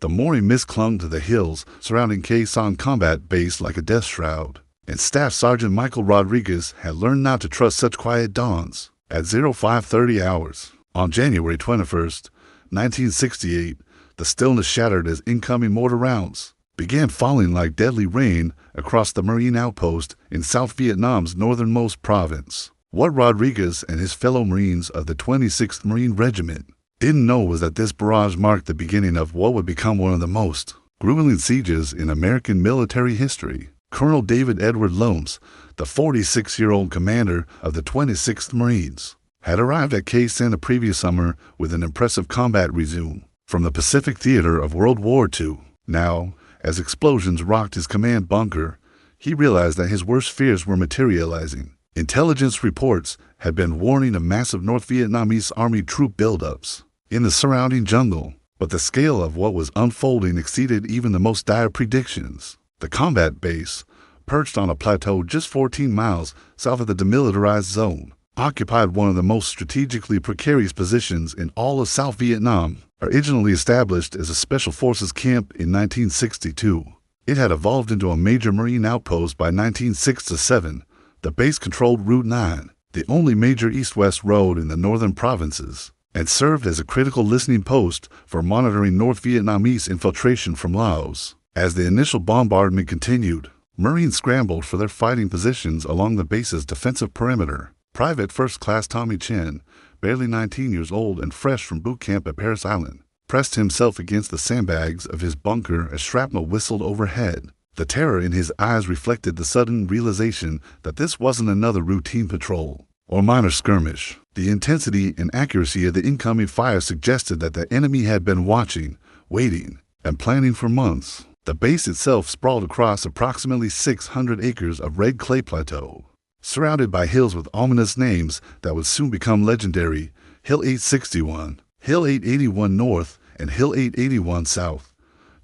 The morning mist clung to the hills surrounding Sanh combat base like a death shroud, and Staff Sergeant Michael Rodriguez had learned not to trust such quiet dawns. At 0530 hours, on January 21st, 1968, the stillness shattered as incoming mortar rounds began falling like deadly rain across the Marine outpost in South Vietnam's northernmost province. What Rodriguez and his fellow Marines of the 26th Marine Regiment didn't know was that this barrage marked the beginning of what would become one of the most grueling sieges in American military history. Colonel David Edward Loams, the 46-year-old commander of the 26th Marines, had arrived at Sanh the previous summer with an impressive combat resume from the Pacific theater of World War II. Now, as explosions rocked his command bunker, he realized that his worst fears were materializing. Intelligence reports had been warning of massive North Vietnamese Army troop buildups in the surrounding jungle, but the scale of what was unfolding exceeded even the most dire predictions. The combat base, perched on a plateau just 14 miles south of the demilitarized zone, occupied one of the most strategically precarious positions in all of South Vietnam. Originally established as a special forces camp in 1962, it had evolved into a major Marine outpost by 1967. The base controlled Route 9, the only major east-west road in the northern provinces, and served as a critical listening post for monitoring North Vietnamese infiltration from Laos. As the initial bombardment continued, Marines scrambled for their fighting positions along the base's defensive perimeter. Private First Class Tommy Chen, barely 19 years old and fresh from boot camp at Paris Island, pressed himself against the sandbags of his bunker as shrapnel whistled overhead. The terror in his eyes reflected the sudden realization that this wasn't another routine patrol or minor skirmish. The intensity and accuracy of the incoming fire suggested that the enemy had been watching, waiting, and planning for months. The base itself sprawled across approximately 600 acres of red clay plateau, surrounded by hills with ominous names that would soon become legendary: Hill 861, Hill 881 North, and Hill 881 South.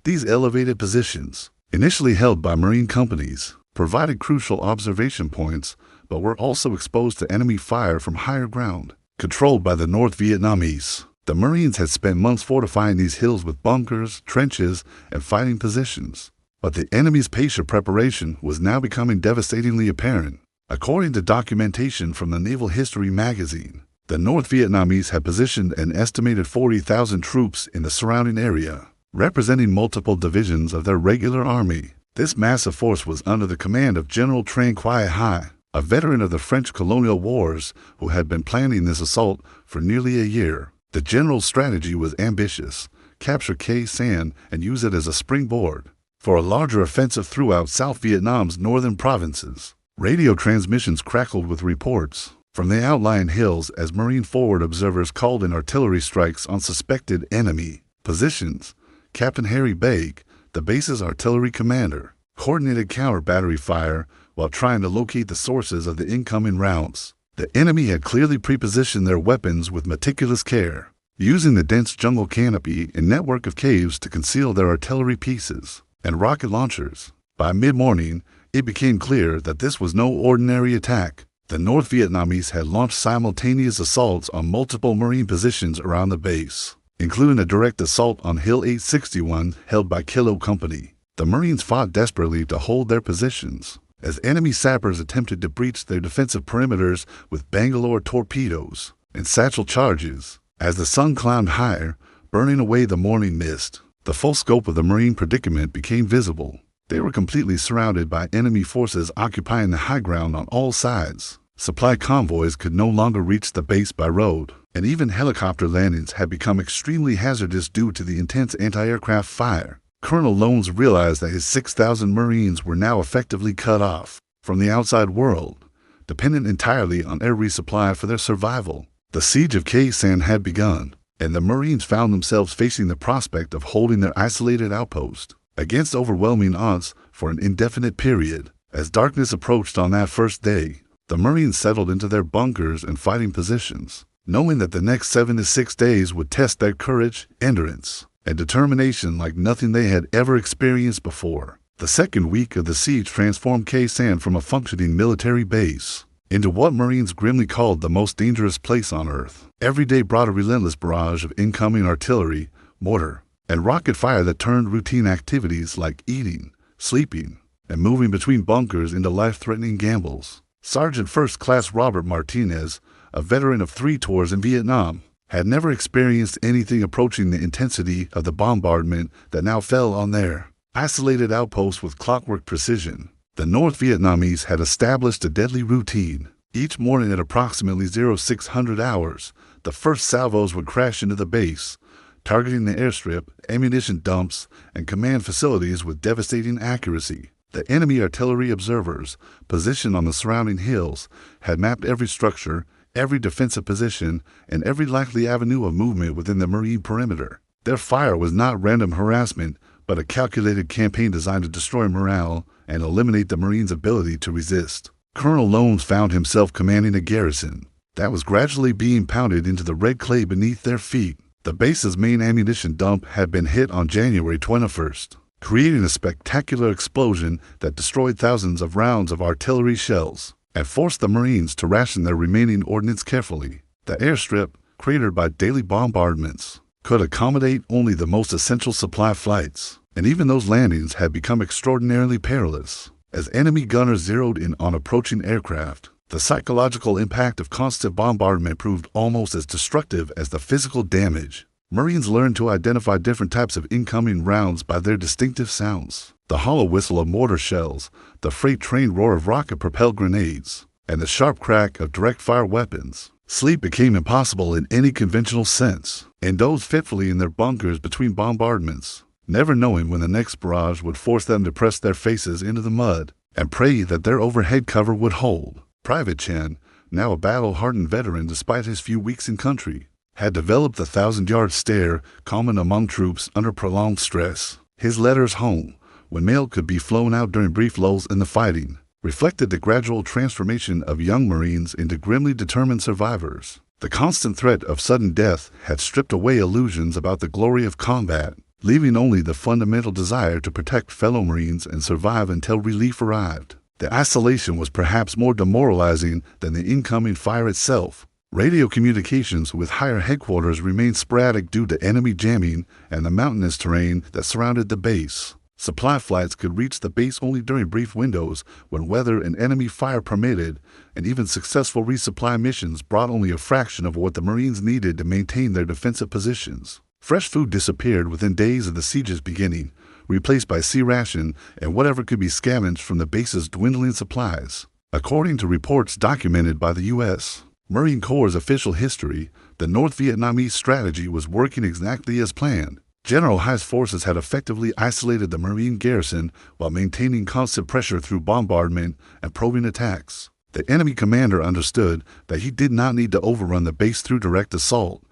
These elevated positions, initially held by Marine companies, provided crucial observation points, but were also exposed to enemy fire from higher ground, controlled by the North Vietnamese. The Marines had spent months fortifying these hills with bunkers, trenches, and fighting positions, but the enemy's patient preparation was now becoming devastatingly apparent. According to documentation from the Naval History magazine, the North Vietnamese had positioned an estimated 40,000 troops in the surrounding area, representing multiple divisions of their regular army. This massive force was under the command of General Tran Quai Hai, a veteran of the French colonial wars who had been planning this assault for nearly a year. The general's strategy was ambitious: capture Sanh and use it as a springboard for a larger offensive throughout South Vietnam's northern provinces. Radio transmissions crackled with reports from the outlying hills as Marine forward observers called in artillery strikes on suspected enemy positions. Captain Harry Begg, the base's artillery commander, coordinated counter-battery fire while trying to locate the sources of the incoming rounds. The enemy had clearly prepositioned their weapons with meticulous care, using the dense jungle canopy and network of caves to conceal their artillery pieces and rocket launchers. By mid-morning, it became clear that this was no ordinary attack. The North Vietnamese had launched simultaneous assaults on multiple Marine positions around the base, including a direct assault on Hill 861 held by Kilo Company. The Marines fought desperately to hold their positions, as enemy sappers attempted to breach their defensive perimeters with Bangalore torpedoes and satchel charges. As the sun climbed higher, burning away the morning mist, the full scope of the Marine predicament became visible. They were completely surrounded by enemy forces occupying the high ground on all sides. Supply convoys could no longer reach the base by road, and even helicopter landings had become extremely hazardous due to the intense anti-aircraft fire. Colonel Loams realized that his 6,000 Marines were now effectively cut off from the outside world, dependent entirely on air resupply for their survival. The siege of Sanh had begun, and the Marines found themselves facing the prospect of holding their isolated outpost against overwhelming odds for an indefinite period. As darkness approached on that first day, the Marines settled into their bunkers and fighting positions, knowing that the next 7 to 6 days would test their courage, endurance, and determination like nothing they had ever experienced before. The second week of the siege transformed Sanh from a functioning military base into what Marines grimly called the most dangerous place on Earth. Every day brought a relentless barrage of incoming artillery, mortar, and rocket fire that turned routine activities like eating, sleeping, and moving between bunkers into life-threatening gambles. Sergeant First Class Robert Martinez, a veteran of 3 tours in Vietnam, had never experienced anything approaching the intensity of the bombardment that now fell on their isolated outpost with clockwork precision. The North Vietnamese had established a deadly routine. Each morning at approximately 0600 hours, the first salvos would crash into the base, targeting the airstrip, ammunition dumps, and command facilities with devastating accuracy. The enemy artillery observers, positioned on the surrounding hills, had mapped every structure, every defensive position, and every likely avenue of movement within the Marine perimeter. Their fire was not random harassment, but a calculated campaign designed to destroy morale and eliminate the Marines' ability to resist. Colonel Lones found himself commanding a garrison that was gradually being pounded into the red clay beneath their feet. The base's main ammunition dump had been hit on January 21st, creating a spectacular explosion that destroyed thousands of rounds of artillery shells and forced the Marines to ration their remaining ordnance carefully. The airstrip, cratered by daily bombardments, could accommodate only the most essential supply flights, and even those landings had become extraordinarily perilous. As enemy gunners zeroed in on approaching aircraft, the psychological impact of constant bombardment proved almost as destructive as the physical damage. Marines learned to identify different types of incoming rounds by their distinctive sounds: the hollow whistle of mortar shells, the freight train roar of rocket-propelled grenades, and the sharp crack of direct-fire weapons. Sleep became impossible in any conventional sense, and dozed fitfully in their bunkers between bombardments, never knowing when the next barrage would force them to press their faces into the mud and pray that their overhead cover would hold. Private Chen, now a battle-hardened veteran despite his few weeks in country, had developed the 1,000-yard stare common among troops under prolonged stress. His letters home, when mail could be flown out during brief lulls in the fighting, reflected the gradual transformation of young Marines into grimly determined survivors. The constant threat of sudden death had stripped away illusions about the glory of combat, leaving only the fundamental desire to protect fellow Marines and survive until relief arrived. The isolation was perhaps more demoralizing than the incoming fire itself. Radio communications with higher headquarters remained sporadic due to enemy jamming and the mountainous terrain that surrounded the base. Supply flights could reach the base only during brief windows when weather and enemy fire permitted, and even successful resupply missions brought only a fraction of what the Marines needed to maintain their defensive positions. Fresh food disappeared within days of the siege's beginning, replaced by sea ration and whatever could be scavenged from the base's dwindling supplies. According to reports documented by the U.S. Marine Corps' official history, the North Vietnamese strategy was working exactly as planned. General Hai's forces had effectively isolated the Marine garrison while maintaining constant pressure through bombardment and probing attacks. The enemy commander understood that he did not need to overrun the base through direct assault.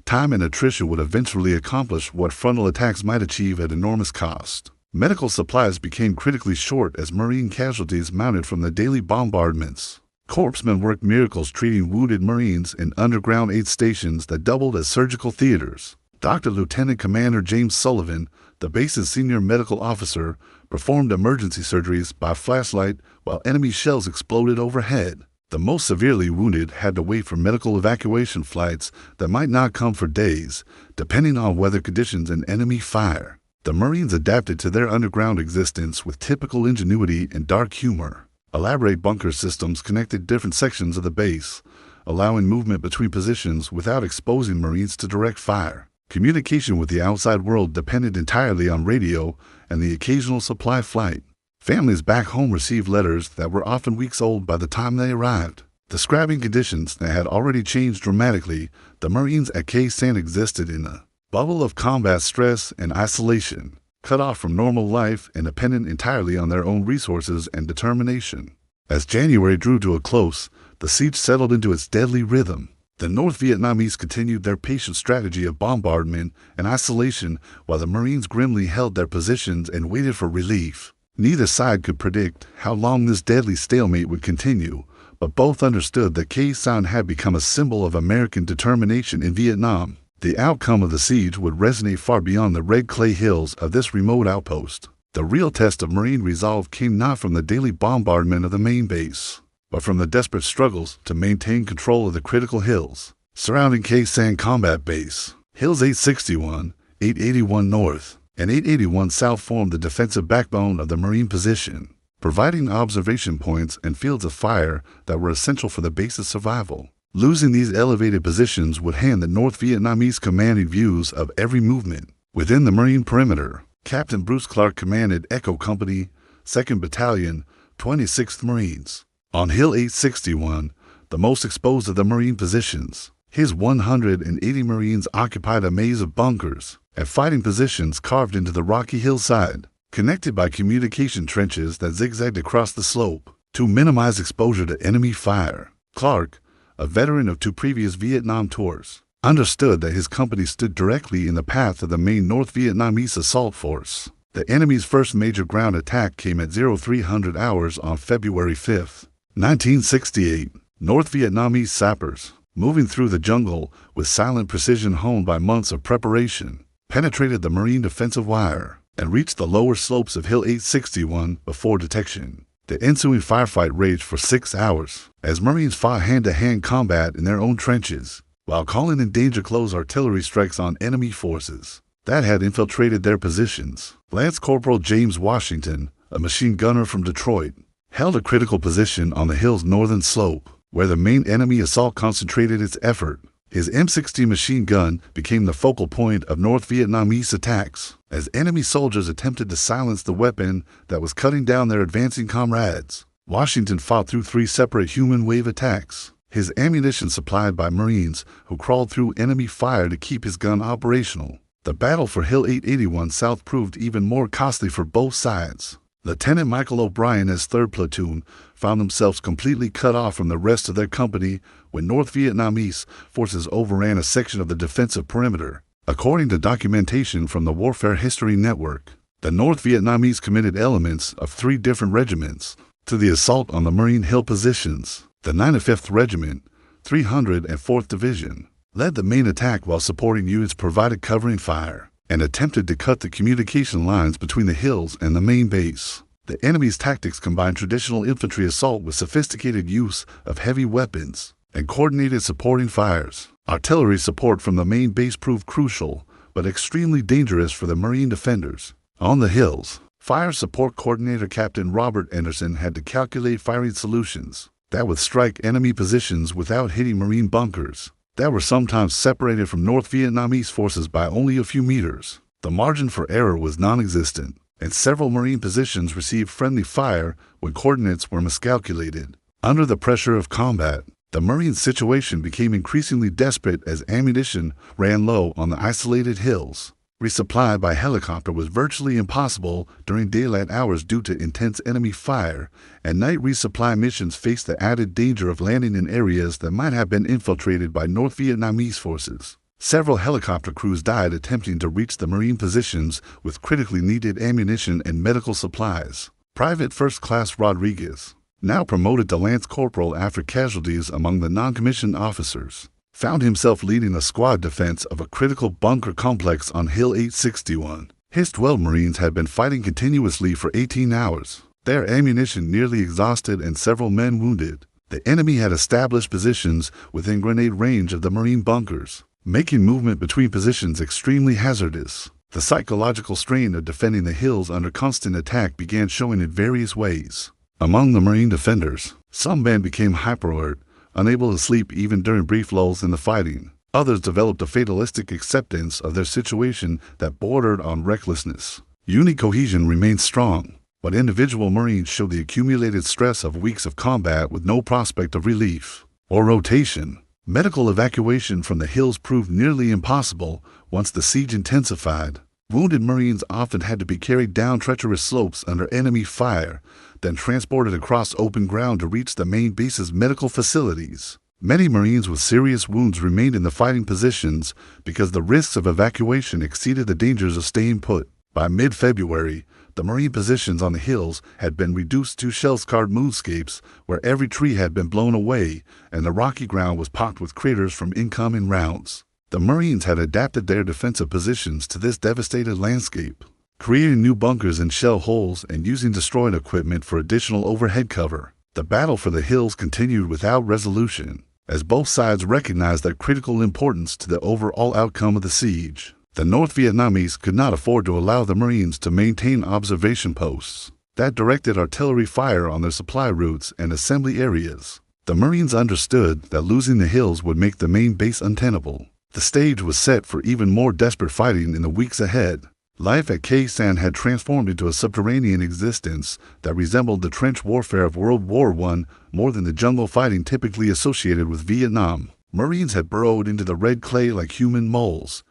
Time and attrition would eventually accomplish what frontal attacks might achieve at enormous cost. Medical supplies became critically short as Marine casualties mounted from the daily bombardments. Corpsmen worked miracles treating wounded Marines in underground aid stations that doubled as surgical theaters. Dr. Lieutenant Commander James Sullivan, the base's senior medical officer, performed emergency surgeries by flashlight while enemy shells exploded overhead. The most severely wounded had to wait for medical evacuation flights that might not come for days, depending on weather conditions and enemy fire. The Marines adapted to their underground existence with typical ingenuity and dark humor. Elaborate bunker systems connected different sections of the base, allowing movement between positions without exposing Marines to direct fire. Communication with the outside world depended entirely on radio and the occasional supply flight. Families back home received letters that were often weeks old by the time they arrived. Describing conditions that had already changed dramatically, the Marines at Sanh existed in a bubble of combat stress and isolation, cut off from normal life and dependent entirely on their own resources and determination. As January drew to a close, the siege settled into its deadly rhythm. The North Vietnamese continued their patient strategy of bombardment and isolation while the Marines grimly held their positions and waited for relief. Neither side could predict how long this deadly stalemate would continue, but both understood that Sanh had become a symbol of American determination in Vietnam. The outcome of the siege would resonate far beyond the red clay hills of this remote outpost. The real test of Marine resolve came not from the daily bombardment of the main base, but from the desperate struggles to maintain control of the critical hills surrounding Sanh Combat Base. Hills 861, 881 North, and 881 South formed the defensive backbone of the Marine position, providing observation points and fields of fire that were essential for the base's survival. Losing these elevated positions would hand the North Vietnamese commanding views of every movement within the Marine perimeter. Captain Bruce Clark commanded Echo Company, 2nd Battalion, 26th Marines. On Hill 861, the most exposed of the Marine positions, his 180 Marines occupied a maze of bunkers and fighting positions carved into the rocky hillside, connected by communication trenches that zigzagged across the slope to minimize exposure to enemy fire. Clark, a veteran of 2 previous Vietnam tours, understood that his company stood directly in the path of the main North Vietnamese assault force. The enemy's first major ground attack came at 0300 hours on February 5, 1968. North Vietnamese sappers, moving through the jungle with silent precision honed by months of preparation, penetrated the Marine defensive wire and reached the lower slopes of Hill 861 before detection. The ensuing firefight raged for 6 hours as Marines fought hand-to-hand combat in their own trenches, while calling in danger-close artillery strikes on enemy forces that had infiltrated their positions. Lance Corporal James Washington, a machine gunner from Detroit, held a critical position on the hill's northern slope, where the main enemy assault concentrated its effort. His M60 machine gun became the focal point of North Vietnamese attacks, as enemy soldiers attempted to silence the weapon that was cutting down their advancing comrades. Washington fought through 3 separate human wave attacks, his ammunition supplied by Marines who crawled through enemy fire to keep his gun operational. The battle for Hill 881 South proved even more costly for both sides. Lieutenant Michael O'Brien's 3rd Platoon found themselves completely cut off from the rest of their company when North Vietnamese forces overran a section of the defensive perimeter. According to documentation from the Warfare History Network, the North Vietnamese committed elements of 3 different regiments to the assault on the Marine hill positions. The 95th Regiment, 304th Division, led the main attack while supporting units provided covering fire and attempted to cut the communication lines between the hills and the main base. The enemy's tactics combined traditional infantry assault with sophisticated use of heavy weapons and coordinated supporting fires. Artillery support from the main base proved crucial, but extremely dangerous for the Marine defenders. On the hills, Fire Support Coordinator Captain Robert Anderson had to calculate firing solutions that would strike enemy positions without hitting Marine bunkers that were sometimes separated from North Vietnamese forces by only a few meters. The margin for error was non-existent, and several Marine positions received friendly fire when coordinates were miscalculated. Under the pressure of combat, the Marine situation became increasingly desperate as ammunition ran low on the isolated hills. Resupply by helicopter was virtually impossible during daylight hours due to intense enemy fire, and night resupply missions faced the added danger of landing in areas that might have been infiltrated by North Vietnamese forces. Several helicopter crews died attempting to reach the Marine positions with critically needed ammunition and medical supplies. Private First Class Rodriguez, now promoted to Lance Corporal after casualties among the non-commissioned officers, found himself leading a squad defense of a critical bunker complex on Hill 861. His 12 Marines had been fighting continuously for 18 hours, their ammunition nearly exhausted and several men wounded. The enemy had established positions within grenade range of the Marine bunkers, making movement between positions extremely hazardous. The psychological strain of defending the hills under constant attack began showing in various ways. Among the Marine defenders, some men became hyper-alert, unable to sleep even during brief lulls in the fighting. Others developed a fatalistic acceptance of their situation that bordered on recklessness. Unit cohesion remained strong, but individual Marines showed the accumulated stress of weeks of combat with no prospect of relief or rotation. Medical evacuation from the hills proved nearly impossible once the siege intensified. Wounded Marines often had to be carried down treacherous slopes under enemy fire, then transported across open ground to reach the main base's medical facilities. Many Marines with serious wounds remained in the fighting positions because the risks of evacuation exceeded the dangers of staying put. By mid-February, the Marine positions on the hills had been reduced to shell-scarred moonscapes where every tree had been blown away and the rocky ground was pocked with craters from incoming rounds. The Marines had adapted their defensive positions to this devastated landscape, creating new bunkers and shell holes and using destroyed equipment for additional overhead cover. The battle for the hills continued without resolution, as both sides recognized their critical importance to the overall outcome of the siege. The North Vietnamese could not afford to allow the Marines to maintain observation posts that directed artillery fire on their supply routes and assembly areas. The Marines understood that losing the hills would make the main base untenable. The stage was set for even more desperate fighting in the weeks ahead. Life at Sanh had transformed into a subterranean existence that resembled the trench warfare of World War I more than the jungle fighting typically associated with Vietnam. Marines had burrowed into the red clay like human moles,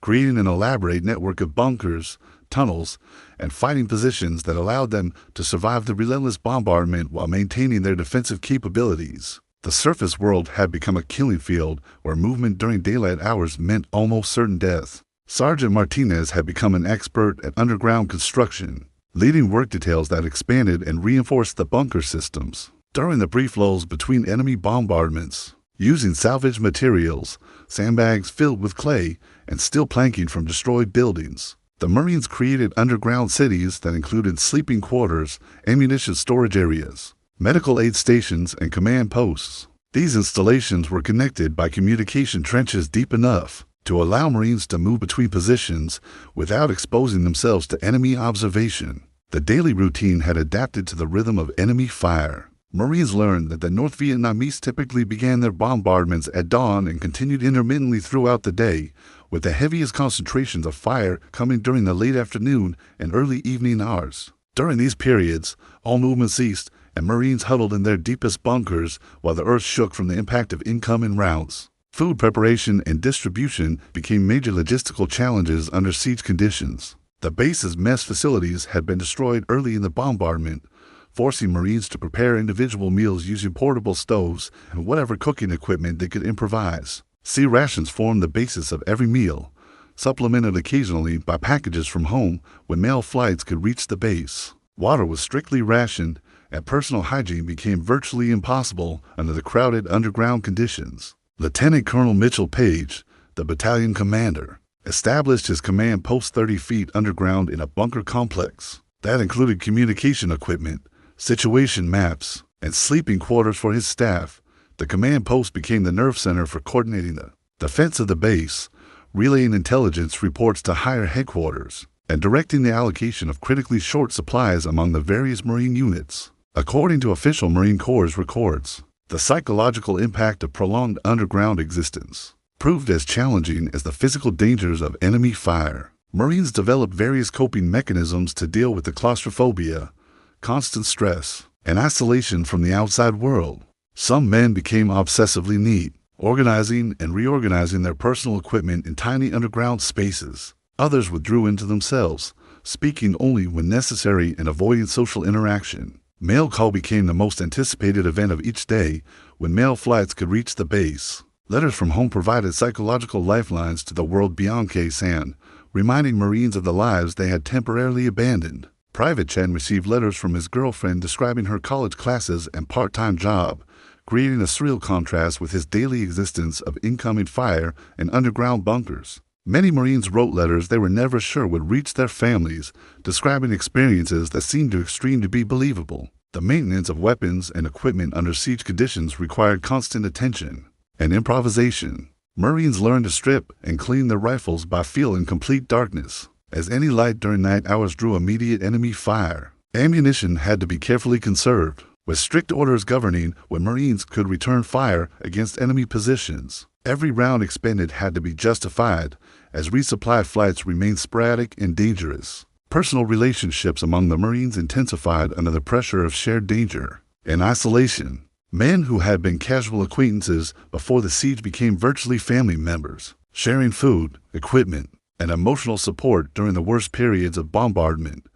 creating an elaborate network of bunkers, tunnels, and fighting positions that allowed them to survive the relentless bombardment while maintaining their defensive capabilities. The surface world had become a killing field where movement during daylight hours meant almost certain death. Sergeant Martinez had become an expert at underground construction, leading work details that expanded and reinforced the bunker systems. During the brief lulls between enemy bombardments, using salvaged materials, sandbags filled with clay, and steel planking from destroyed buildings, the Marines created underground cities that included sleeping quarters, ammunition storage areas, medical aid stations, and command posts. These installations were connected by communication trenches deep enough to allow Marines to move between positions without exposing themselves to enemy observation. The daily routine had adapted to the rhythm of enemy fire. Marines learned that the North Vietnamese typically began their bombardments at dawn and continued intermittently throughout the day, with the heaviest concentrations of fire coming during the late afternoon and early evening hours. During these periods, all movement ceased, and Marines huddled in their deepest bunkers while the earth shook from the impact of incoming rounds. Food preparation and distribution became major logistical challenges under siege conditions. The base's mess facilities had been destroyed early in the bombardment, forcing Marines to prepare individual meals using portable stoves and whatever cooking equipment they could improvise. Sea rations formed the basis of every meal, supplemented occasionally by packages from home when mail flights could reach the base. Water was strictly rationed, and personal hygiene became virtually impossible under the crowded underground conditions. Lieutenant Colonel Mitchell Page, the battalion commander, established his command post 30 feet underground in a bunker complex that included communication equipment, situation maps, and sleeping quarters for his staff. The command post became the nerve center for coordinating the defense of the base, relaying intelligence reports to higher headquarters, and directing the allocation of critically short supplies among the various Marine units. According to official Marine Corps records, the psychological impact of prolonged underground existence proved as challenging as the physical dangers of enemy fire. Marines developed various coping mechanisms to deal with the claustrophobia, constant stress, and isolation from the outside world. Some men became obsessively neat, organizing and reorganizing their personal equipment in tiny underground spaces. Others withdrew into themselves, speaking only when necessary and avoiding social interaction. Mail call became the most anticipated event of each day when mail flights could reach the base. Letters from home provided psychological lifelines to the world beyond Sanh, reminding Marines of the lives they had temporarily abandoned. Private Chen received letters from his girlfriend describing her college classes and part-time job, creating a surreal contrast with his daily existence of incoming fire and underground bunkers. Many Marines wrote letters they were never sure would reach their families, describing experiences that seemed too extreme to be believable. The maintenance of weapons and equipment under siege conditions required constant attention and improvisation. Marines learned to strip and clean their rifles by feel in complete darkness, as any light during night hours drew immediate enemy fire. Ammunition had to be carefully conserved, with strict orders governing when Marines could return fire against enemy positions. Every round expended had to be justified, as resupply flights remained sporadic and dangerous. Personal relationships among the Marines intensified under the pressure of shared danger and isolation. Men who had been casual acquaintances before the siege became virtually family members, sharing food, equipment, and emotional support during the worst periods of bombardment.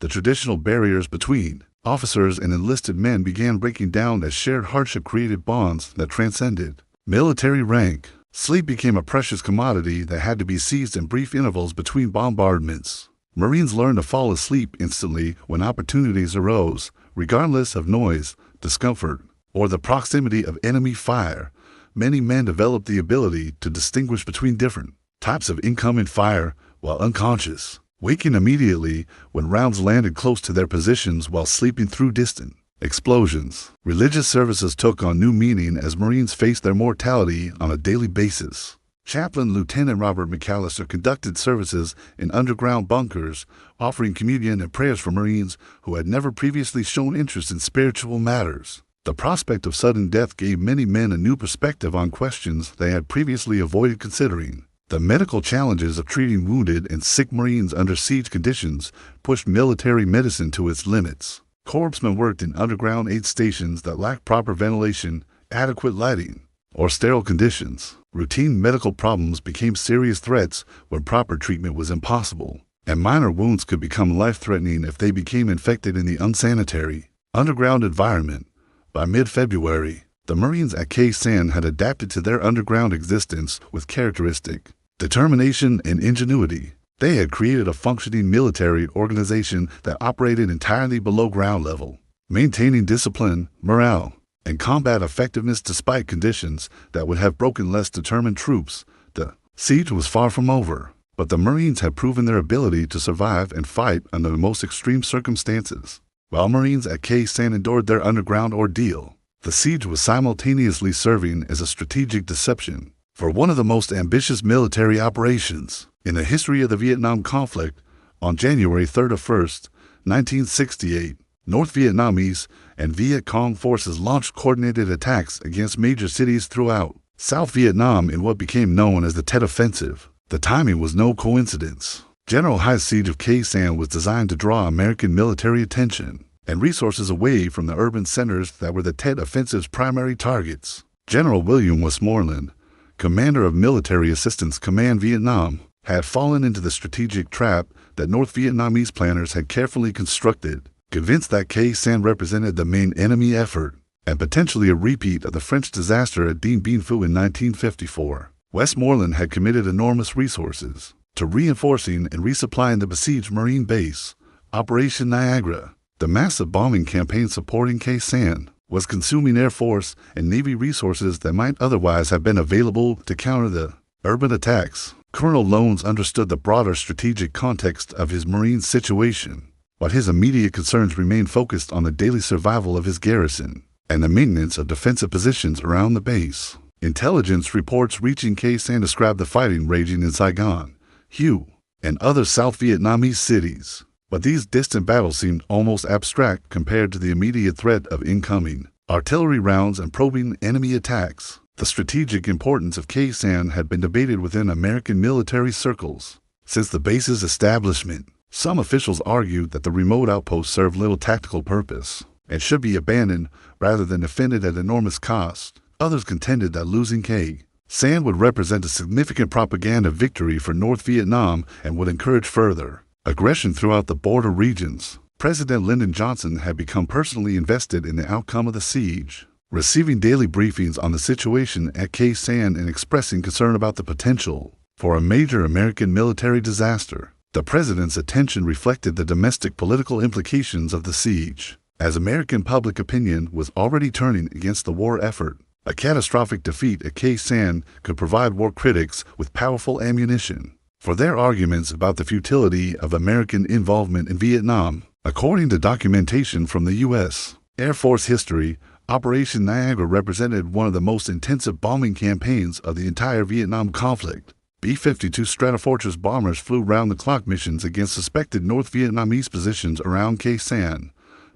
The traditional barriers between officers and enlisted men began breaking down as shared hardship created bonds that transcended military rank. Sleep became a precious commodity that had to be seized in brief intervals between bombardments. Marines learned to fall asleep instantly when opportunities arose, regardless of noise, discomfort, or the proximity of enemy fire. Many men developed the ability to distinguish between different types of incoming fire while unconscious, waking immediately when rounds landed close to their positions while sleeping through distant explosions. Religious services took on new meaning as Marines faced their mortality on a daily basis. Chaplain Lieutenant Robert McAllister conducted services in underground bunkers, offering communion and prayers for Marines who had never previously shown interest in spiritual matters. The prospect of sudden death gave many men a new perspective on questions they had previously avoided considering. The medical challenges of treating wounded and sick Marines under siege conditions pushed military medicine to its limits. Corpsmen worked in underground aid stations that lacked proper ventilation, adequate lighting, or sterile conditions. Routine medical problems became serious threats when proper treatment was impossible, and minor wounds could become life-threatening if they became infected in the unsanitary, underground environment. By mid-February, the Marines at Sanh had adapted to their underground existence with characteristic determination and ingenuity. They had created a functioning military organization that operated entirely below ground level, maintaining discipline, morale, and combat effectiveness despite conditions that would have broken less determined troops. The siege was far from over, but the Marines had proven their ability to survive and fight under the most extreme circumstances. While Marines at Sanh endured their underground ordeal, the siege was simultaneously serving as a strategic deception for one of the most ambitious military operations in the history of the Vietnam conflict. On January 31st, 1968, North Vietnamese and Viet Cong forces launched coordinated attacks against major cities throughout South Vietnam in what became known as the Tet Offensive. The timing was no coincidence. General Hai's siege of Sanh was designed to draw American military attention and resources away from the urban centers that were the Tet Offensive's primary targets. General William Westmoreland, commander of Military Assistance Command Vietnam, had fallen into the strategic trap that North Vietnamese planners had carefully constructed, convinced that Sanh represented the main enemy effort and potentially a repeat of the French disaster at Dien Bien Phu in 1954. Westmoreland had committed enormous resources to reinforcing and resupplying the besieged Marine base. Operation Niagara, the massive bombing campaign supporting Sanh, was consuming Air Force and Navy resources that might otherwise have been available to counter the urban attacks. Colonel Lones understood the broader strategic context of his Marine situation, but his immediate concerns remained focused on the daily survival of his garrison and the maintenance of defensive positions around the base. Intelligence reports reaching Sanh described the fighting raging in Saigon, Hue, and other South Vietnamese cities, but these distant battles seemed almost abstract compared to the immediate threat of incoming artillery rounds and probing enemy attacks. The strategic importance of Sanh had been debated within American military circles since the base's establishment. Some officials argued that the remote outpost served little tactical purpose and should be abandoned rather than defended at enormous cost. Others contended that losing Sanh would represent a significant propaganda victory for North Vietnam and would encourage further aggression throughout the border regions. President Lyndon Johnson had become personally invested in the outcome of the siege, receiving daily briefings on the situation at Sanh and expressing concern about the potential for a major American military disaster. The president's attention reflected the domestic political implications of the siege, as American public opinion was already turning against the war effort. A catastrophic defeat at Sanh could provide war critics with powerful ammunition for their arguments about the futility of American involvement in Vietnam. According to documentation from the U.S. Air Force history, Operation Niagara represented one of the most intensive bombing campaigns of the entire Vietnam conflict. B-52 Stratofortress bombers flew round-the-clock missions against suspected North Vietnamese positions around Sanh,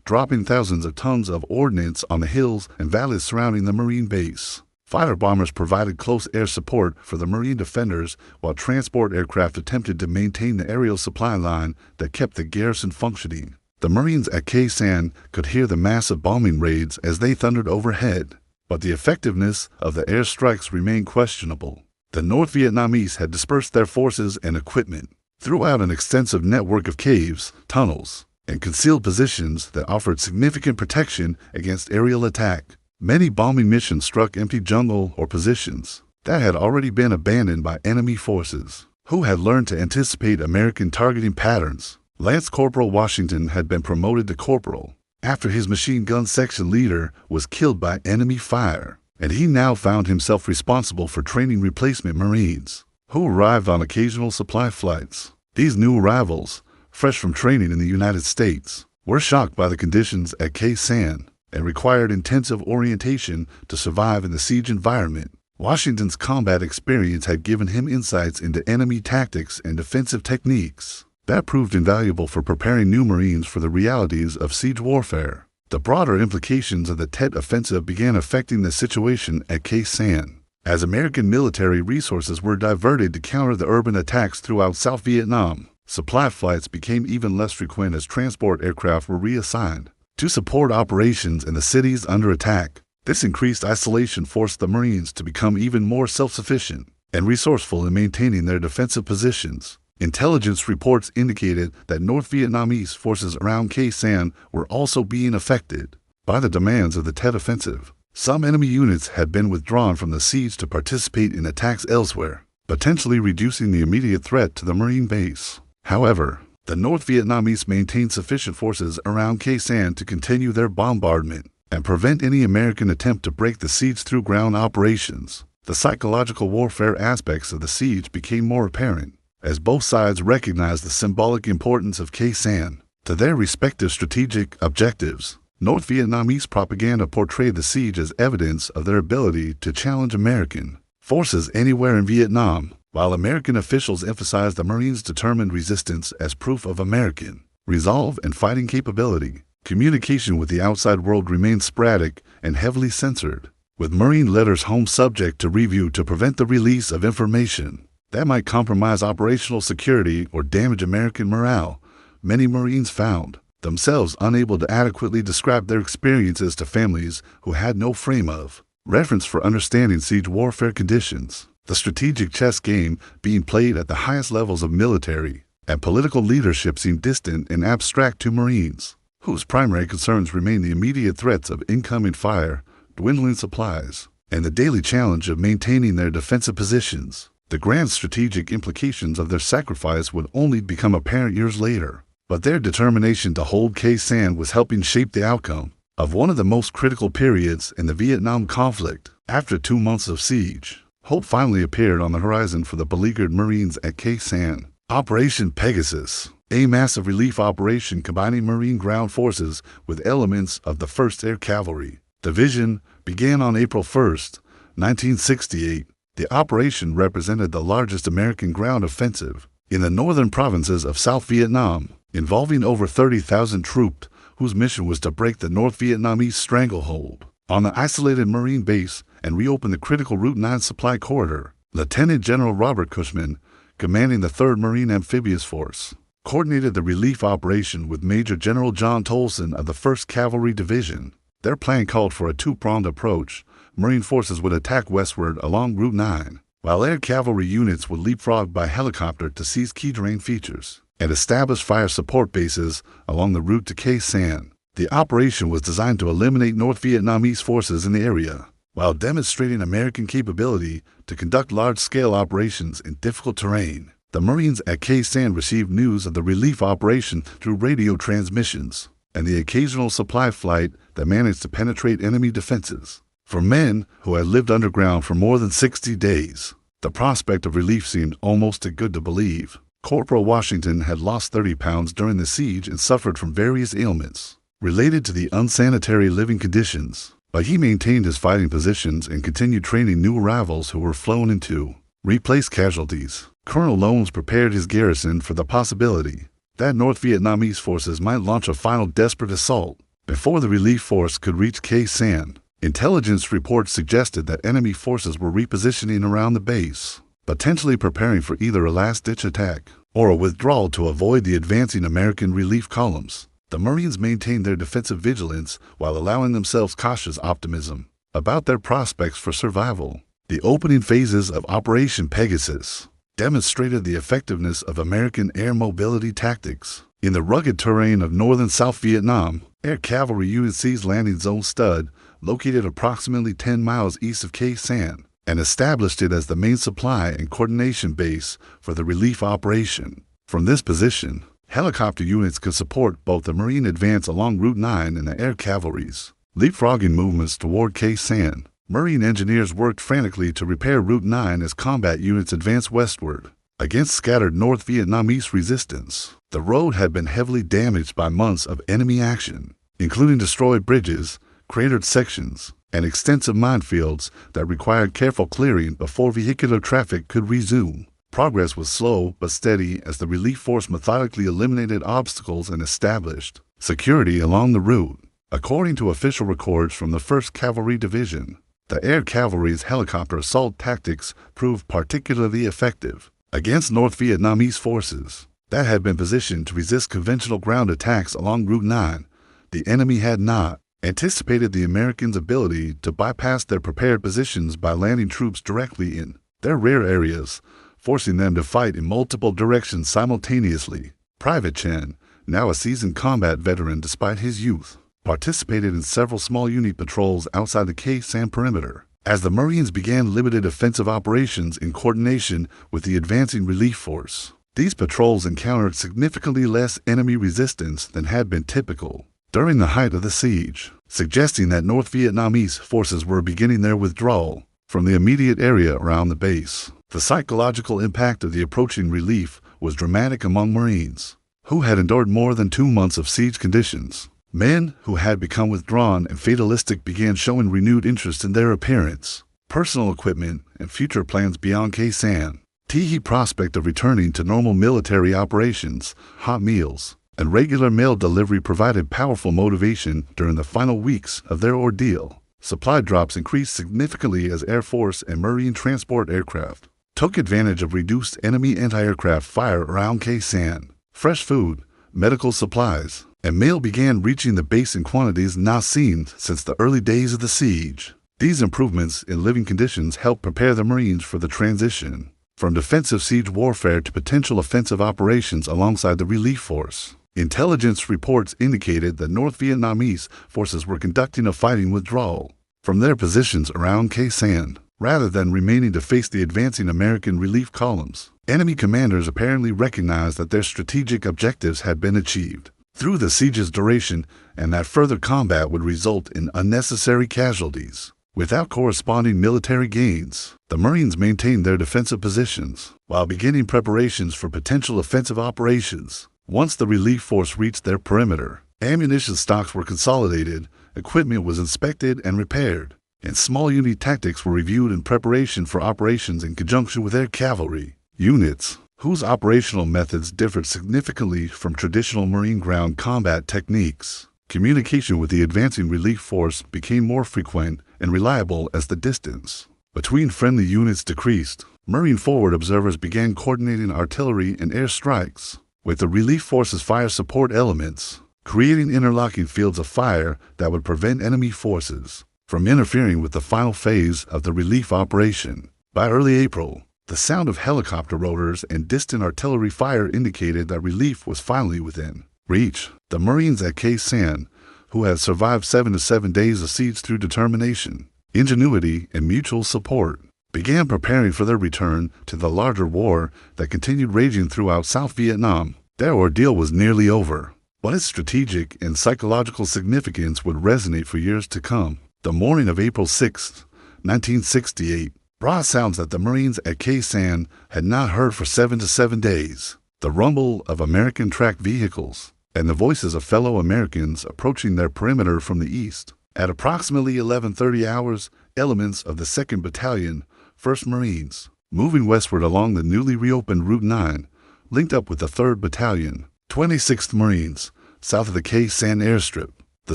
dropping thousands of tons of ordnance on the hills and valleys surrounding the Marine base. Fighter bombers provided close air support for the Marine defenders, while transport aircraft attempted to maintain the aerial supply line that kept the garrison functioning. The Marines at Sanh could hear the massive bombing raids as they thundered overhead, but the effectiveness of the airstrikes remained questionable. The North Vietnamese had dispersed their forces and equipment throughout an extensive network of caves, tunnels, and concealed positions that offered significant protection against aerial attack. Many bombing missions struck empty jungle or positions that had already been abandoned by enemy forces, who had learned to anticipate American targeting patterns. Lance Corporal Washington had been promoted to corporal after his machine gun section leader was killed by enemy fire, and he now found himself responsible for training replacement Marines, who arrived on occasional supply flights. These new arrivals, fresh from training in the United States, were shocked by the conditions at Sanh and required intensive orientation to survive in the siege environment. Washington's combat experience had given him insights into enemy tactics and defensive techniques that proved invaluable for preparing new Marines for the realities of siege warfare. The broader implications of the Tet Offensive began affecting the situation at Sanh. As American military resources were diverted to counter the urban attacks throughout South Vietnam, supply flights became even less frequent as transport aircraft were reassigned to support operations in the cities under attack. This increased isolation forced the Marines to become even more self-sufficient and resourceful in maintaining their defensive positions. Intelligence reports indicated that North Vietnamese forces around Sanh were also being affected by the demands of the Tet Offensive. Some enemy units had been withdrawn from the siege to participate in attacks elsewhere, potentially reducing the immediate threat to the Marine base. However, the North Vietnamese maintained sufficient forces around Sanh to continue their bombardment and prevent any American attempt to break the siege through ground operations. The psychological warfare aspects of the siege became more apparent, as both sides recognized the symbolic importance of Sanh to their respective strategic objectives. North Vietnamese propaganda portrayed the siege as evidence of their ability to challenge American forces anywhere in Vietnam, while American officials emphasized the Marines' determined resistance as proof of American resolve and fighting capability. Communication with the outside world remained sporadic and heavily censored, with Marine letters home subject to review to prevent the release of information that might compromise operational security or damage American morale. Many Marines found themselves unable to adequately describe their experiences to families who had no frame of reference for understanding siege warfare conditions. The strategic chess game being played at the highest levels of military and political leadership seemed distant and abstract to Marines, whose primary concerns remained the immediate threats of incoming fire, dwindling supplies, and the daily challenge of maintaining their defensive positions. The grand strategic implications of their sacrifice would only become apparent years later, but their determination to hold Sanh was helping shape the outcome of one of the most critical periods in the Vietnam conflict. After 2 months of siege, hope finally appeared on the horizon for the beleaguered Marines at Sanh. Operation Pegasus, a massive relief operation combining Marine ground forces with elements of the 1st Air Cavalry Division, began on April 1, 1968. The operation represented the largest American ground offensive in the northern provinces of South Vietnam, involving over 30,000 troops, whose mission was to break the North Vietnamese stranglehold on the isolated Marine base and reopen the critical Route 9 supply corridor. Lieutenant General Robert Cushman, commanding the 3rd Marine Amphibious Force, coordinated the relief operation with Major General John Tolson of the 1st Cavalry Division. Their plan called for a two-pronged approach. Marine forces would attack westward along Route 9, while air cavalry units would leapfrog by helicopter to seize key terrain features and establish fire support bases along the route to Sanh. The operation was designed to eliminate North Vietnamese forces in the area, while demonstrating American capability to conduct large-scale operations in difficult terrain. The Marines at Sanh received news of the relief operation through radio transmissions and the occasional supply flight that managed to penetrate enemy defenses. For men who had lived underground for more than 60 days, the prospect of relief seemed almost too good to believe. Corporal Washington had lost 30 pounds during the siege and suffered from various ailments related to the unsanitary living conditions, but he maintained his fighting positions and continued training new arrivals who were flown in to replace casualties. Colonel Lones prepared his garrison for the possibility that North Vietnamese forces might launch a final desperate assault before the relief force could reach Sanh. Intelligence reports suggested that enemy forces were repositioning around the base, potentially preparing for either a last-ditch attack or a withdrawal to avoid the advancing American relief columns. The Marines maintained their defensive vigilance while allowing themselves cautious optimism about their prospects for survival. The opening phases of Operation Pegasus demonstrated the effectiveness of American air mobility tactics. In the rugged terrain of northern South Vietnam, air cavalry units seized Landing Zone Stud, located approximately 10 miles east of Sanh, and established it as the main supply and coordination base for the relief operation. From this position, helicopter units could support both the Marine advance along Route 9 and the air cavalry's leapfrogging movements toward Sanh. Marine engineers worked frantically to repair Route 9 as combat units advanced westward against scattered North Vietnamese resistance. The road had been heavily damaged by months of enemy action, including destroyed bridges, cratered sections, and extensive minefields that required careful clearing before vehicular traffic could resume. Progress was slow but steady as the relief force methodically eliminated obstacles and established security along the route. According to official records from the 1st Cavalry Division, the Air Cavalry's helicopter assault tactics proved particularly effective against North Vietnamese forces that had been positioned to resist conventional ground attacks along Route 9. The enemy had not anticipated the Americans' ability to bypass their prepared positions by landing troops directly in their rear areas, forcing them to fight in multiple directions simultaneously. Private Chen, now a seasoned combat veteran despite his youth, participated in several small unit patrols outside the Khe Sanh perimeter. As the Marines began limited offensive operations in coordination with the advancing relief force, these patrols encountered significantly less enemy resistance than had been typical during the height of the siege, suggesting that North Vietnamese forces were beginning their withdrawal from the immediate area around the base. The psychological impact of the approaching relief was dramatic among Marines who had endured more than 2 months of siege conditions. Men who had become withdrawn and fatalistic began showing renewed interest in their appearance, personal equipment, and future plans beyond Khe Sanh. The prospect of returning to normal military operations, hot meals, and regular mail delivery provided powerful motivation during the final weeks of their ordeal. Supply drops increased significantly as Air Force and Marine transport aircraft took advantage of reduced enemy anti-aircraft fire around Khe Sanh. Fresh food, medical supplies, and mail began reaching the base in quantities not seen since the early days of the siege. These improvements in living conditions helped prepare the Marines for the transition from defensive siege warfare to potential offensive operations alongside the relief force. Intelligence reports indicated that North Vietnamese forces were conducting a fighting withdrawal from their positions around Khe Sanh, rather than remaining to face the advancing American relief columns. Enemy commanders apparently recognized that their strategic objectives had been achieved through the siege's duration and that further combat would result in unnecessary casualties. Without corresponding military gains, the Marines maintained their defensive positions while beginning preparations for potential offensive operations. Once the relief force reached their perimeter, ammunition stocks were consolidated, equipment was inspected and repaired, and small unit tactics were reviewed in preparation for operations in conjunction with air cavalry units, whose operational methods differed significantly from traditional Marine ground combat techniques. Communication with the advancing relief force became more frequent and reliable as the distance between friendly units decreased. Marine forward observers began coordinating artillery and air strikes with the relief force's fire support elements, creating interlocking fields of fire that would prevent enemy forces from interfering with the final phase of the relief operation. By early April, the sound of helicopter rotors and distant artillery fire indicated that relief was finally within reach. The Marines at Khe Sanh, who had survived 7 to 7 days of siege through determination, ingenuity, and mutual support, began preparing for their return to the larger war that continued raging throughout South Vietnam. Their ordeal was nearly over, but its strategic and psychological significance would resonate for years to come. The morning of April 6, 1968, brought sounds that the Marines at Khe Sanh had not heard for 7 to 7 days. The rumble of American tracked vehicles and the voices of fellow Americans approaching their perimeter from the east. At approximately 11:30 hours, elements of the 2nd Battalion, 1st Marines, moving westward along the newly reopened Route 9, linked up with the 3rd Battalion, 26th Marines, south of the Khe Sanh airstrip. The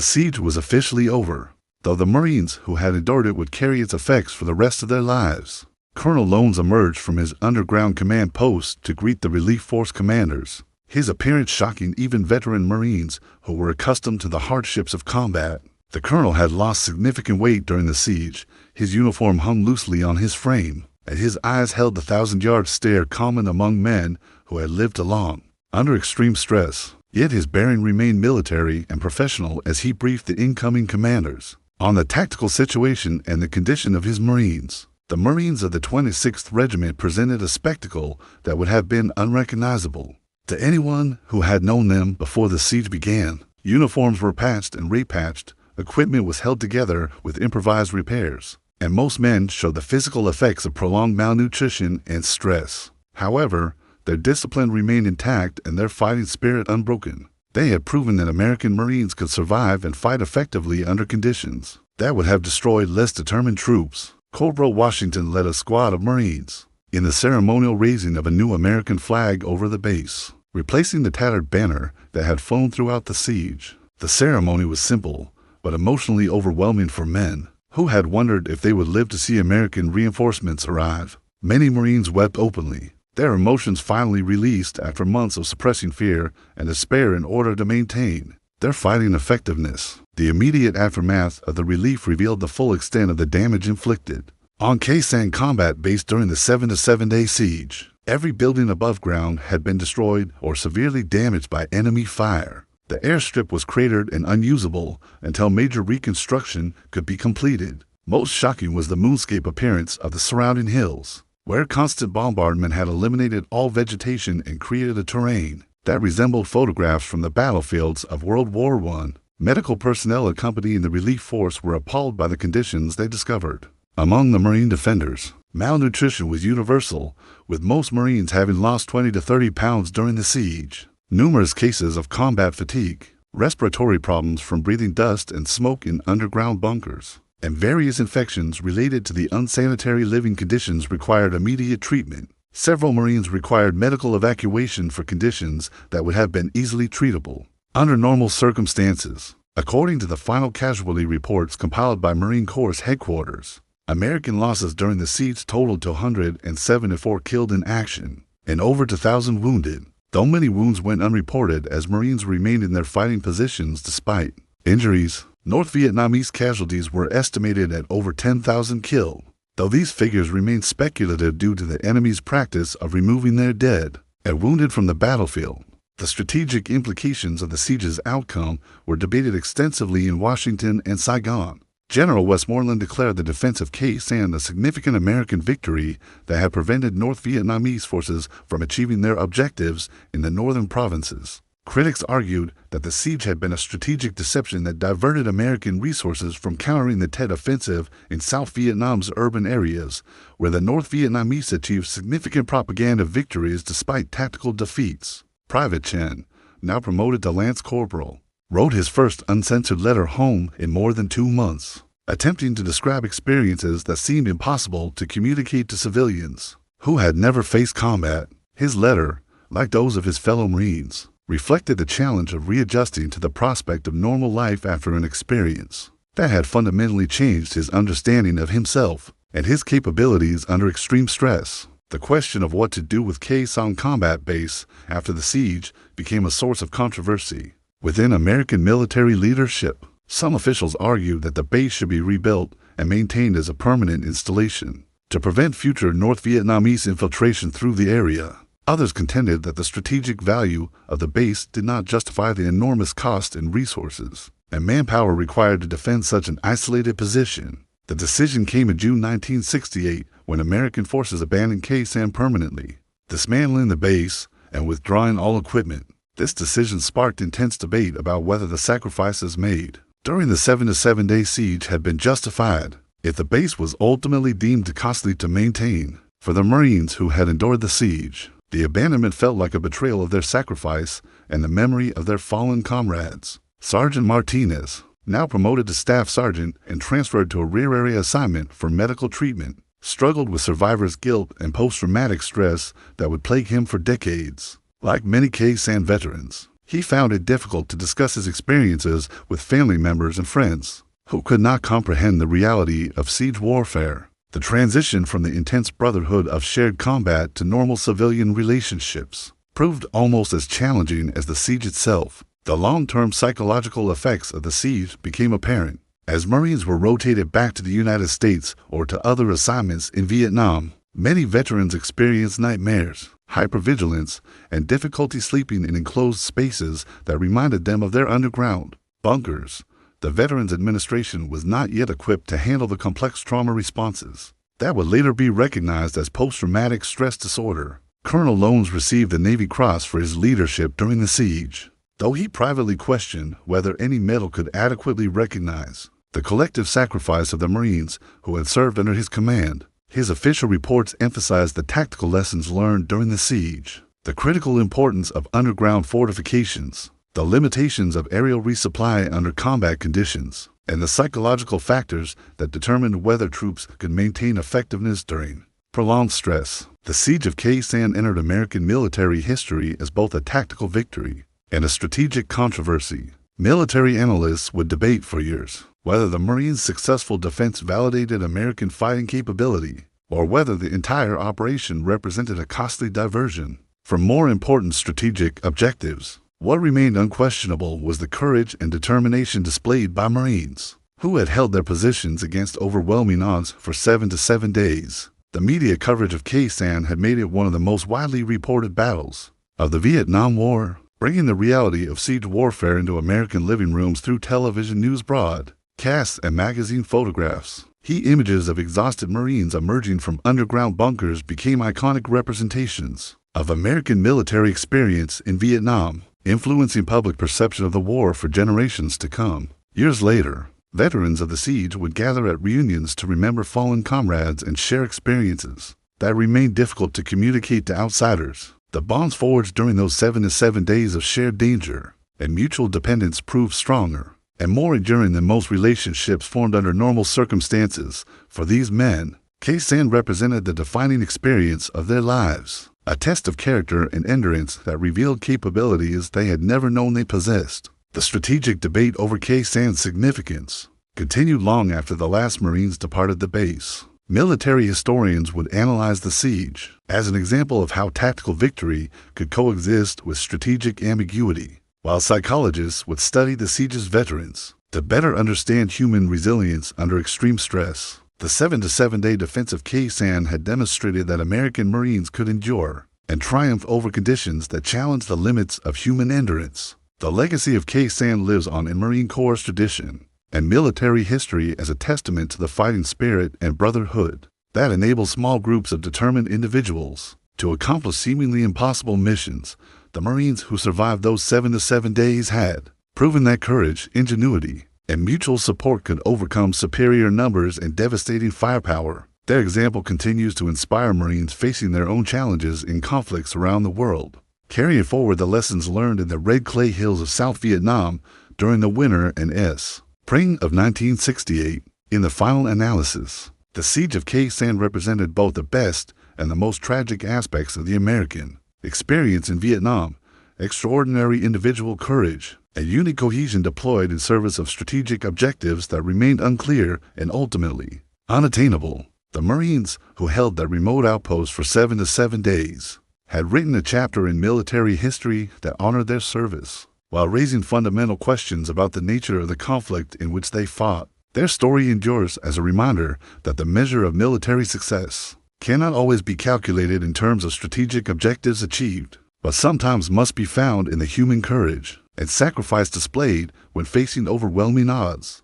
siege was officially over, though the Marines who had endured it would carry its effects for the rest of their lives. Colonel Lones emerged from his underground command post to greet the relief force commanders, his appearance shocking even veteran Marines who were accustomed to the hardships of combat. The colonel had lost significant weight during the siege. His uniform hung loosely on his frame, and his eyes held the 1,000-yard stare common among men who had lived long under extreme stress. Yet his bearing remained military and professional as he briefed the incoming commanders on the tactical situation and the condition of his Marines. The Marines of the 26th Regiment presented a spectacle that would have been unrecognizable to anyone who had known them before the siege began. Uniforms were patched and repatched, equipment was held together with improvised repairs, and most men showed the physical effects of prolonged malnutrition and stress. However, their discipline remained intact and their fighting spirit unbroken. They had proven that American Marines could survive and fight effectively under conditions that would have destroyed less determined troops. Corporal Washington led a squad of Marines in the ceremonial raising of a new American flag over the base, replacing the tattered banner that had flown throughout the siege. The ceremony was simple, but emotionally overwhelming for men who had wondered if they would live to see American reinforcements arrive. Many Marines wept openly, their emotions finally released after months of suppressing fear and despair in order to maintain their fighting effectiveness. The immediate aftermath of the relief revealed the full extent of the damage inflicted on Sanh combat base during the 7-to-7-day siege. Every building above ground had been destroyed or severely damaged by enemy fire. The airstrip was cratered and unusable until major reconstruction could be completed. Most shocking was the moonscape appearance of the surrounding hills, where constant bombardment had eliminated all vegetation and created a terrain that resembled photographs from the battlefields of World War I. Medical personnel accompanying the relief force were appalled by the conditions they discovered. Among the Marine defenders, malnutrition was universal, with most Marines having lost 20 to 30 pounds during the siege. Numerous cases of combat fatigue, respiratory problems from breathing dust and smoke in underground bunkers, and various infections related to the unsanitary living conditions required immediate treatment. Several Marines required medical evacuation for conditions that would have been easily treatable under normal circumstances. According to the final casualty reports compiled by Marine Corps headquarters, American losses during the siege totaled to 174 killed in action and over 2,000 wounded, though many wounds went unreported as Marines remained in their fighting positions despite injuries. North Vietnamese casualties were estimated at over 10,000 killed, though these figures remain speculative due to the enemy's practice of removing their dead and wounded from the battlefield. The strategic implications of the siege's outcome were debated extensively in Washington and Saigon. General Westmoreland declared the defense of Sanh a significant American victory that had prevented North Vietnamese forces from achieving their objectives in the northern provinces. Critics argued that the siege had been a strategic deception that diverted American resources from countering the Tet Offensive in South Vietnam's urban areas, where the North Vietnamese achieved significant propaganda victories despite tactical defeats. Private Chen, now promoted to Lance Corporal, wrote his first uncensored letter home in more than 2 months, attempting to describe experiences that seemed impossible to communicate to civilians who had never faced combat. His letter, like those of his fellow Marines, reflected the challenge of readjusting to the prospect of normal life after an experience that had fundamentally changed his understanding of himself and his capabilities under extreme stress. The question of what to do with Sanh combat base after the siege became a source of controversy within American military leadership. Some officials argued that the base should be rebuilt and maintained as a permanent installation to prevent future North Vietnamese infiltration through the area. Others contended that the strategic value of the base did not justify the enormous cost and resources and manpower required to defend such an isolated position. The decision came in June 1968 when American forces abandoned Sanh permanently, dismantling the base and withdrawing all equipment. This decision sparked intense debate about whether the sacrifices made during the 7-to-7-day siege had been justified. If the base was ultimately deemed costly to maintain for the Marines who had endured the siege, the abandonment felt like a betrayal of their sacrifice and the memory of their fallen comrades. Sergeant Martinez, now promoted to staff sergeant and transferred to a rear area assignment for medical treatment, struggled with survivor's guilt and post-traumatic stress that would plague him for decades. Like many Sanh veterans, he found it difficult to discuss his experiences with family members and friends who could not comprehend the reality of siege warfare. The transition from the intense brotherhood of shared combat to normal civilian relationships proved almost as challenging as the siege itself. The long-term psychological effects of the siege became apparent as Marines were rotated back to the United States or to other assignments in Vietnam. Many veterans experienced nightmares, hypervigilance, and difficulty sleeping in enclosed spaces that reminded them of their underground bunkers. The Veterans Administration was not yet equipped to handle the complex trauma responses that would later be recognized as post-traumatic stress disorder. Colonel Lones received the Navy Cross for his leadership during the siege, though he privately questioned whether any medal could adequately recognize the collective sacrifice of the Marines who had served under his command. His official reports emphasized the tactical lessons learned during the siege, the critical importance of underground fortifications, the limitations of aerial resupply under combat conditions, and the psychological factors that determined whether troops could maintain effectiveness during prolonged stress. The Siege of Sanh entered American military history as both a tactical victory and a strategic controversy. Military analysts would debate for years whether the Marines' successful defense validated American fighting capability or whether the entire operation represented a costly diversion from more important strategic objectives. What remained unquestionable was the courage and determination displayed by Marines, who had held their positions against overwhelming odds for 7 to 7 days. The media coverage of Sanh had made it one of the most widely reported battles of the Vietnam War, bringing the reality of siege warfare into American living rooms through television news broadcasts and magazine photographs. Heat images of exhausted Marines emerging from underground bunkers became iconic representations of American military experience in Vietnam, influencing public perception of the war for generations to come. Years later, veterans of the siege would gather at reunions to remember fallen comrades and share experiences that remained difficult to communicate to outsiders. The bonds forged during those 7 to 7 days of shared danger and mutual dependence proved stronger and more enduring than most relationships formed under normal circumstances. For these men, Sanh represented the defining experience of their lives, a test of character and endurance that revealed capabilities they had never known they possessed. The strategic debate over Sanh's significance continued long after the last Marines departed the base. Military historians would analyze the siege as an example of how tactical victory could coexist with strategic ambiguity, while psychologists would study the siege's veterans to better understand human resilience under extreme stress. The 7 to 7 day defense of Sanh had demonstrated that American Marines could endure and triumph over conditions that challenged the limits of human endurance. The legacy of Sanh lives on in Marine Corps tradition and military history as a testament to the fighting spirit and brotherhood that enables small groups of determined individuals to accomplish seemingly impossible missions. The Marines who survived those 7 to 7 days had proven that courage, ingenuity, and mutual support could overcome superior numbers and devastating firepower. Their example continues to inspire Marines facing their own challenges in conflicts around the world, carrying forward the lessons learned in the red clay hills of South Vietnam during the winter and spring of 1968. In the final analysis, the Siege of Sanh represented both the best and the most tragic aspects of the American experience in Vietnam: extraordinary individual courage and unit cohesion deployed in service of strategic objectives that remained unclear and ultimately unattainable. The Marines, who held their remote outpost for 7 to 7 days, had written a chapter in military history that honored their service, while raising fundamental questions about the nature of the conflict in which they fought. Their story endures as a reminder that the measure of military success cannot always be calculated in terms of strategic objectives achieved, but sometimes must be found in the human courage and sacrifice displayed when facing overwhelming odds.